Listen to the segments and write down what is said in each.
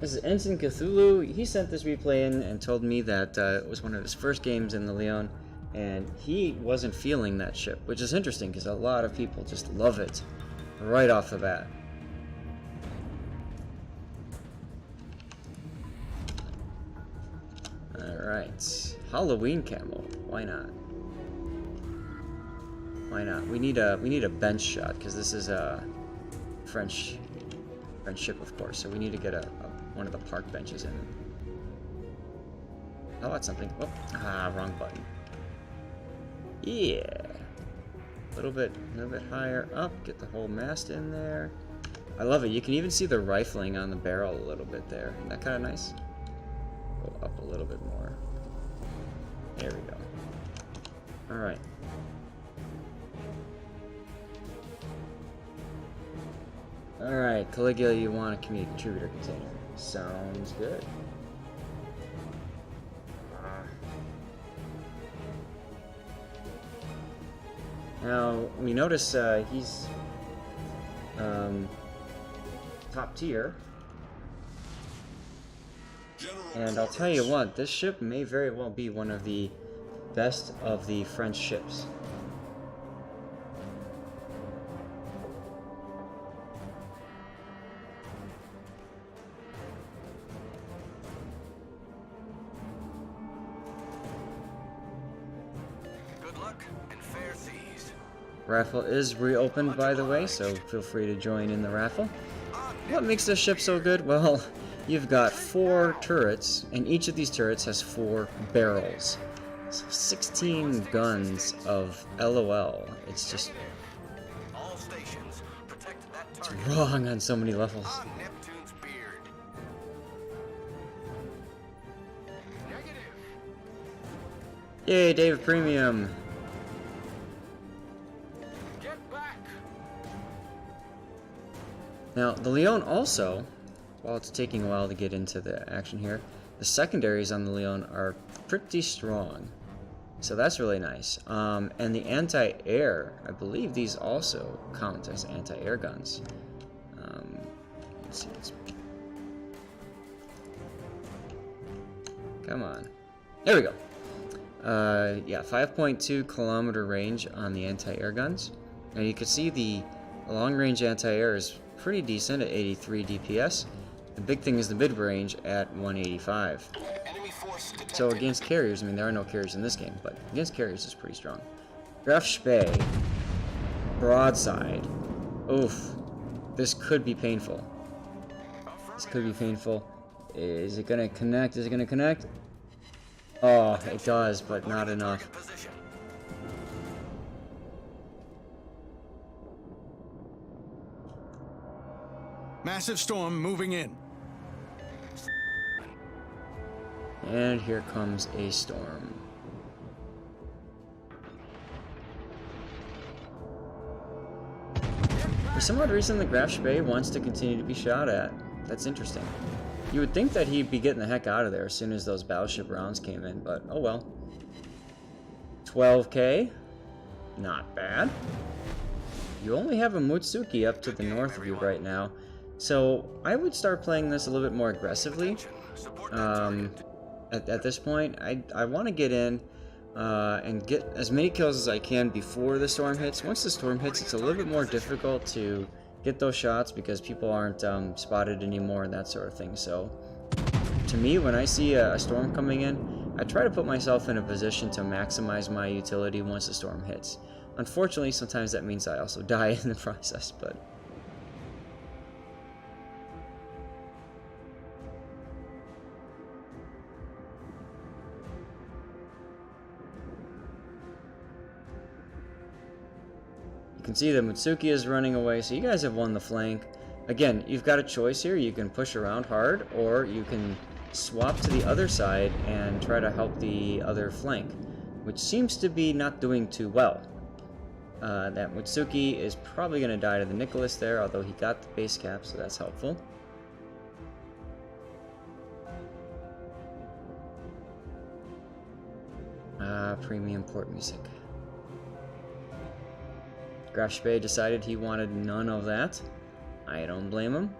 This is Ensign Cthulhu. He sent this replay in and told me that it was one of his first games in the Lyon, and he wasn't feeling that ship, which is interesting because a lot of people just love it right off the bat. Alright, Halloween camo. Why not? Why not? We need a bench shot because this is a French ship, of course. So we need to get one of the park benches in. How about something? Oh, wrong button. Yeah, a little bit higher up. Get the whole mast in there. I love it. You can even see the rifling on the barrel a little bit there. Isn't that kind of nice? Go up a little bit more. There we go. All right. Alright, Caligula, you want a community contributor container. Sounds good. Now, we notice he's top tier. And I'll tell you what, this ship may very well be one of the best of the French ships. Raffle is reopened, by the way, so feel free to join in the raffle. What makes this ship so good? Well, you've got 4 turrets, and each of these turrets has 4 barrels. So 16 guns of LOL. It's just... it's wrong on so many levels. Yay, David Premium! Now, the Lyon also, while it's taking a while to get into the action here, the secondaries on the Lyon are pretty strong. So that's really nice. And the anti-air, I believe these also count as anti-air guns. Let's see. Come on. There we go. Yeah, 5.2 kilometer range on the anti-air guns. And you can see the long-range anti-air is pretty decent at 83 DPS. The big thing is the mid-range at 185. So against carriers, I mean there are no carriers in this game, but against carriers it's pretty strong. Graf Spee, broadside. Oof, this could be painful. This could be painful. Is it gonna connect? Is it gonna connect? Oh, it does, but not enough. Massive storm moving in. And here comes a storm. For some odd reason, the Graf Spee wants to continue to be shot at. That's interesting. You would think that he'd be getting the heck out of there as soon as those battleship rounds came in, but oh well. 12k? Not bad. You only have a Mutsuki up to the north of you right now. So I would start playing this a little bit more aggressively. At this point, I want to get in and get as many kills as I can before the storm hits. Once the storm hits, it's a little bit more difficult to get those shots because people aren't spotted anymore and that sort of thing. So to me, when I see a storm coming in, I try to put myself in a position to maximize my utility once the storm hits. Unfortunately, sometimes that means I also die in the process, but... you can see the Mutsuki is running away, so you guys have won the flank. Again, you've got a choice here. You can push around hard, or you can swap to the other side and try to help the other flank, which seems to be not doing too well. That Mutsuki is probably going to die to the Nicholas there, although he got the base cap, so that's helpful. Premium port music. Graf Spee decided he wanted none of that. I don't blame him.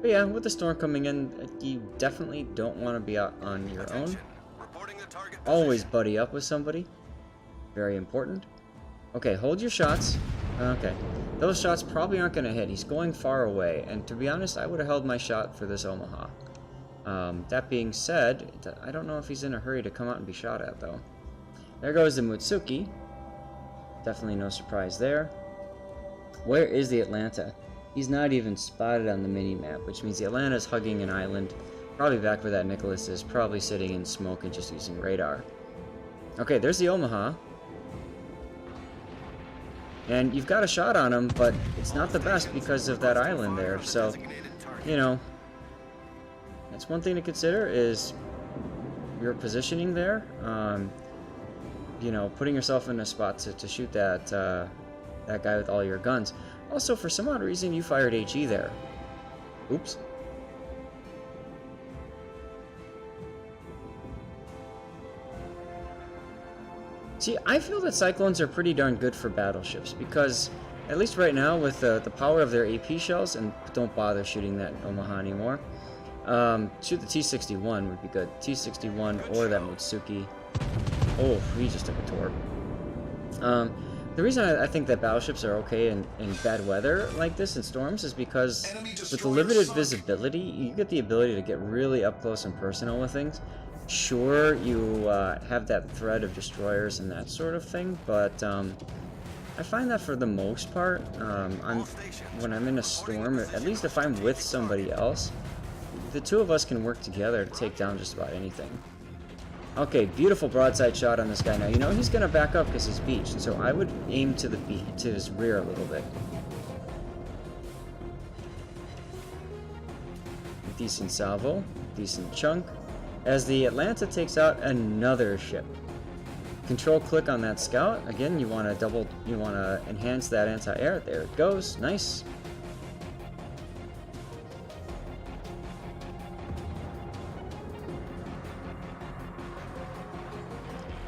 But yeah, with the storm coming in, you definitely don't want to be out on your own. Always buddy up with somebody. Very important. Okay, hold your shots. Okay, those shots probably aren't going to hit. He's going far away, and to be honest, I would have held my shot for this Omaha. That being said, I don't know if he's in a hurry to come out and be shot at, though. There goes the Mutsuki. Definitely no surprise there. Where is the Atlanta? He's not even spotted on the mini-map, which means the Atlanta's hugging an island. Probably back where that Nicholas is, probably sitting in smoke and just using radar. Okay, there's the Omaha. And you've got a shot on him, but it's not the best because of that island there. So, you know, that's one thing to consider is your positioning there. You know, putting yourself in a spot to shoot that that guy with all your guns. Also, for some odd reason, you fired HE there. Oops. See, I feel that Cyclones are pretty darn good for battleships because, at least right now, with the power of their AP shells, and don't bother shooting that Omaha anymore, shoot the T-61 would be good. T-61 or that Mutsuki. Oh, he just took a torp. The reason I think that battleships are okay in bad weather like this in storms is because with the limited visibility, you get the ability to get really up close and personal with things. Sure, you have that threat of destroyers and that sort of thing, but I find that for the most part, when I'm in a storm, at least if I'm with somebody else, the two of us can work together to take down just about anything. Okay, beautiful broadside shot on this guy. Now, you know he's going to back up because he's beached, so I would aim to his rear a little bit. Decent salvo, decent chunk. As the Atlanta takes out another ship. Control click on that scout. Again, you want to enhance that anti-air. There it goes. Nice.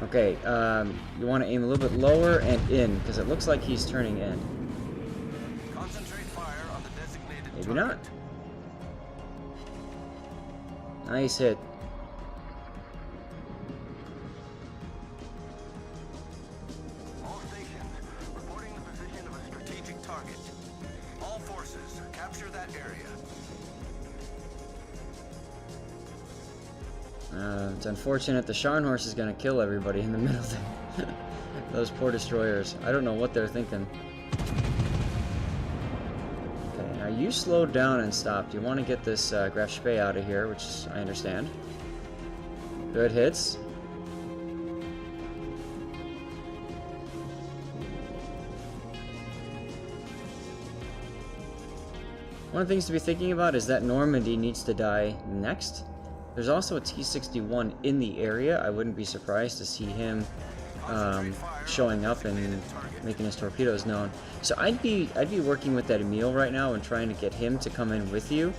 Okay, you want to aim a little bit lower and in, because it looks like he's turning in. Concentrate fire on the designated Maybe not. Nice hit. All stations, reporting the position of a strategic target. All forces, capture that area. It's unfortunate the Scharnhorst is going to kill everybody in the middle there. Those poor destroyers. I don't know what they're thinking. Okay, now you slowed down and stopped. You want to get this Graf Spee out of here, which I understand. Good hits. One of the things to be thinking about is that Normandy needs to die next. There's also a T-61 in the area. I wouldn't be surprised to see him showing up and making his torpedoes known. So I'd be working with that Emil right now and trying to get him to come in with you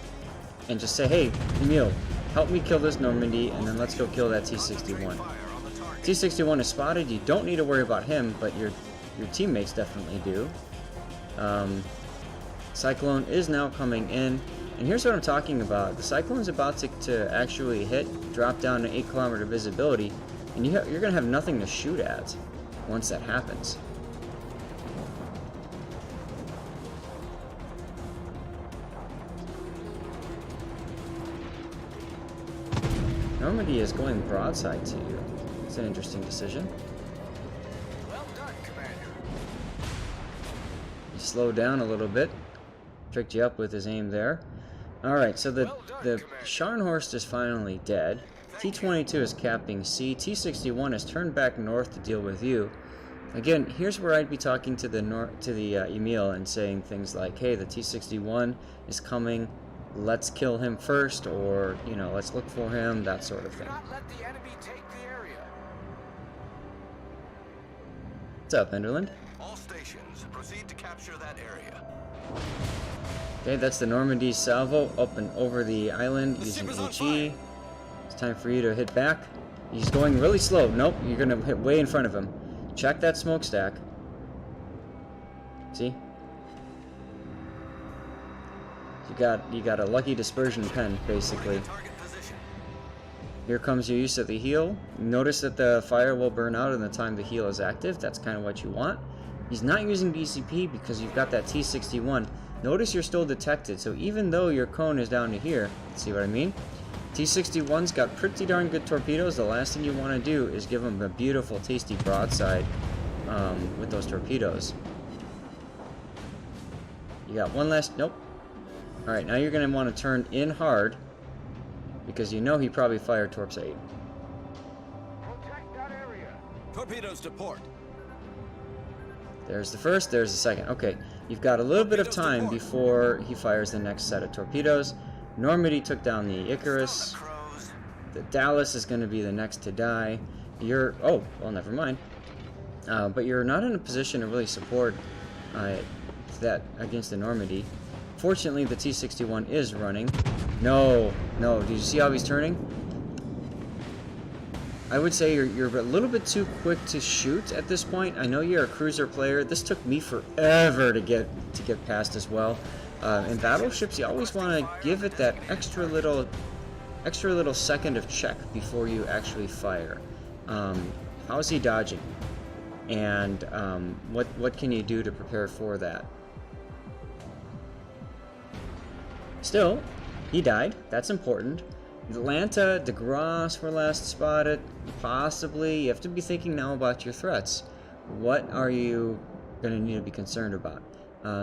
and just say, hey, Emil, help me kill this Normandy, and then let's go kill that T-61. T-61 is spotted. You don't need to worry about him, but your teammates definitely do. Cyclone is now coming in. And here's what I'm talking about. The Cyclone's about to actually drop down to 8-kilometer visibility, and you're going to have nothing to shoot at once that happens. Normandy is going broadside to you. It's an interesting decision. Well done, Commander. He slowed down a little bit. Tricked you up with his aim there. Alright, so the Scharnhorst is finally dead. T-22 is capping C. T-61 has turned back north to deal with you. Again, here's where I'd be talking to the Emil and saying things like, hey, the T-61 is coming, let's kill him first, or, you know, let's look for him, that sort of thing. Do not let the enemy take the area. What's up, Enderland? All stations, proceed to capture that area. Okay, that's the Normandy salvo up and over the island using HE. It's time for you to hit back. He's going really slow. Nope, you're going to hit way in front of him. Check that smokestack. See? You got a lucky dispersion pen, basically. Target position. Here comes your use of the heal. Notice that the fire will burn out in the time the heal is active. That's kind of what you want. He's not using DCP because you've got that T61. Notice you're still detected, so even though your cone is down to here, see what I mean? T61's got pretty darn good torpedoes. The last thing you want to do is give him a beautiful, tasty broadside with those torpedoes. You got one last... Nope. Alright, now you're going to want to turn in hard because you know he probably fired Torps 8. Protect that area. Torpedoes to port. There's the first, there's the second. Okay, you've got a little bit of time before he fires the next set of torpedoes. Normandy took down the Icarus. The Dallas is going to be the next to die. You're... Oh, well, never mind. But you're not in a position to really support that against the Normandy. Fortunately, the T-61 is running. No, no. Did you see how he's turning? I would say you're a little bit too quick to shoot at this point. I know you're a cruiser player. This took me forever to get past as well. In battleships, you always want to give it that extra little second of check before you actually fire. How is he dodging? And what can you do to prepare for that? Still, he died. That's important. Atlanta, DeGrasse were last spotted. Possibly. You have to be thinking now about your threats. What are you going to need to be concerned about?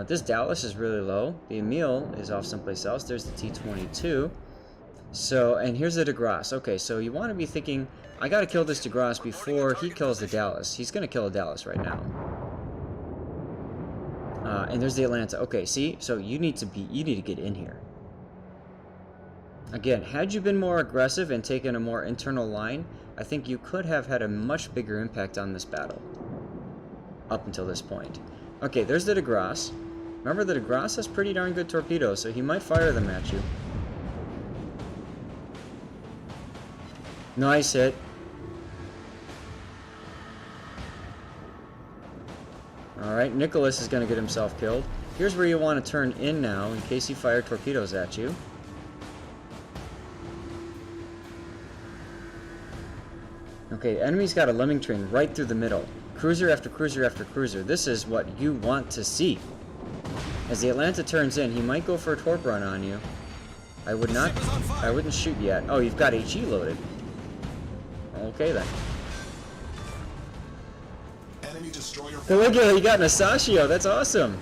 This Dallas is really low. The Emile is off someplace else. There's the T-22. So, and here's the DeGrasse. Okay, so you want to be thinking, I got to kill this DeGrasse before he kills the Dallas. He's going to kill a Dallas right now. And there's the Atlanta. Okay, see? So you need to get in here. Again, had you been more aggressive and taken a more internal line, I think you could have had a much bigger impact on this battle. Up until this point. Okay, there's the DeGrasse. Remember, the DeGrasse has pretty darn good torpedoes, so he might fire them at you. Nice hit. Alright, Nicholas is going to get himself killed. Here's where you want to turn in now, in case he fired torpedoes at you. Okay, enemy's got a lemming train right through the middle. Cruiser after cruiser after cruiser. This is what you want to see. As the Atlanta turns in, he might go for a torp run on you. I wouldn't shoot yet. Oh, you've got HE loaded. Okay then. Enemy destroyer. Look at it, you got Nasashio. That's awesome.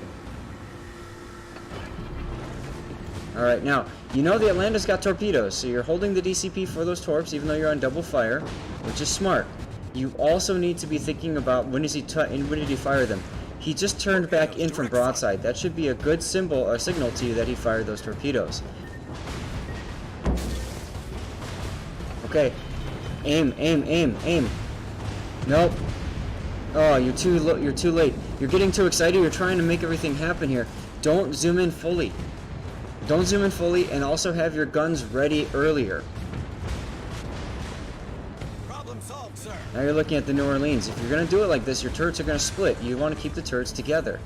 Alright, now, you know the Atlanta's got torpedoes, so you're holding the DCP for those torps, even though you're on double fire, which is smart. You also need to be thinking about when did he fire them. He just turned back in from broadside. That should be a good symbol or signal to you that he fired those torpedoes. Okay. Aim, aim, aim, aim. Nope. Oh, you're too late. You're getting too excited. You're trying to make everything happen here. Don't zoom in fully. Don't zoom in fully, and also have your guns ready earlier. Problem solved, sir. Now you're looking at the New Orleans. If you're going to do it like this, your turrets are going to split. You want to keep the turrets together.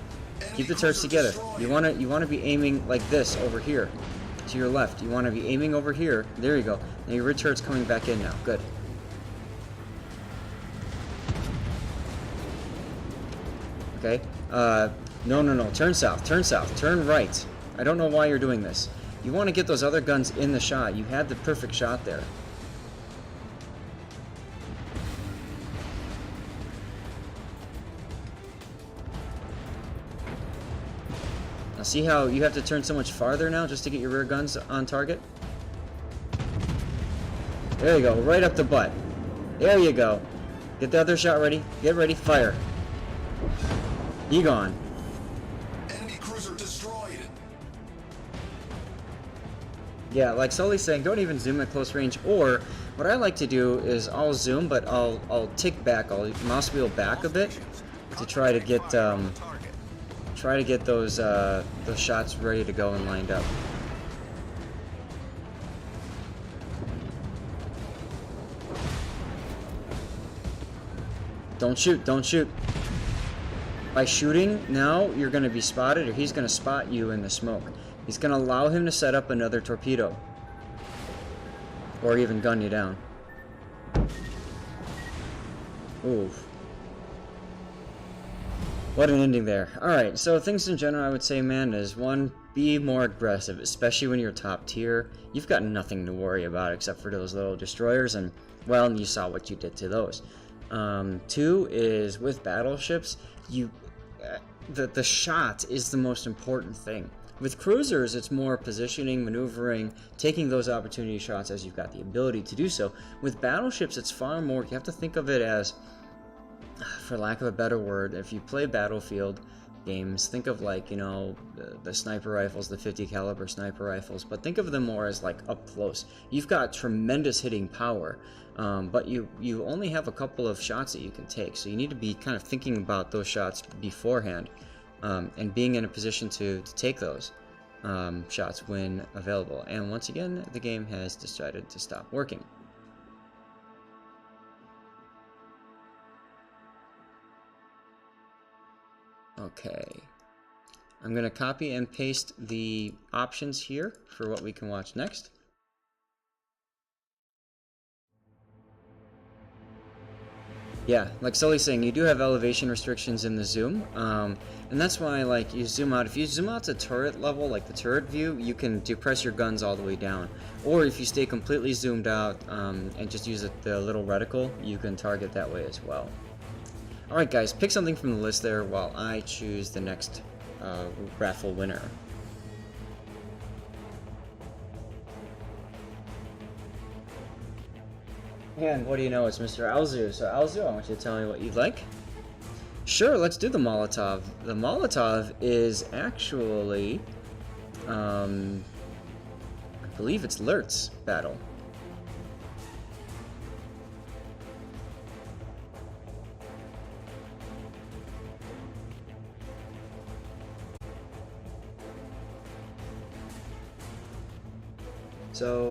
Keep the turrets together. You want to be aiming like this over here, to your left. You want to be aiming over here. There you go. Now your rear turret's coming back in now. Good. Okay. No. Turn south. Turn south. Turn right. I don't know why you're doing this. You want to get those other guns in the shot. You had the perfect shot there. Now see how you have to turn so much farther now just to get your rear guns on target? There you go. Right up the butt. There you go. Get the other shot ready. Get ready. Fire. Be gone. Enemy cruiser destroyed. Yeah, like Sully's saying, don't even zoom at close range. Or what I like to do is I'll zoom, but I'll tick back. I'll mouse wheel back a bit to try to get those shots ready to go and lined up. Don't shoot! Don't shoot! By shooting now, you're going to be spotted, or he's going to spot you in the smoke. He's going to allow him to set up another torpedo. Or even gun you down. Oof. What an ending there. Alright, so things in general I would say, man, is one, be more aggressive, especially when you're top tier. You've got nothing to worry about except for those little destroyers, and, well, you saw what you did to those. Two is, with battleships, the shot is the most important thing. With cruisers, it's more positioning, maneuvering, taking those opportunity shots as you've got the ability to do so. With battleships, it's far more, you have to think of it as, for lack of a better word, if you play Battlefield games, think of like, you know, the sniper rifles, the 50 caliber sniper rifles, but think of them more as like up close. You've got tremendous hitting power, but you only have a couple of shots that you can take, so you need to be kind of thinking about those shots beforehand, and being in a position to take those shots when available. And once again, the game has decided to stop working. Okay, I'm going to copy and paste the options here for what we can watch next. Yeah, like Sully's saying, you do have elevation restrictions in the zoom, and that's why, like, you zoom out. If you zoom out to turret level, like the turret view, you can depress your guns all the way down. Or if you stay completely zoomed out and just use the little reticle, you can target that way as well. Alright guys, pick something from the list there while I choose the next raffle winner. And what do you know, it's Mr. Alzu. So Alzu, I want you to tell me what you'd like. Sure, let's do the Molotov. The Molotov is actually, I believe it's Lurt's battle. So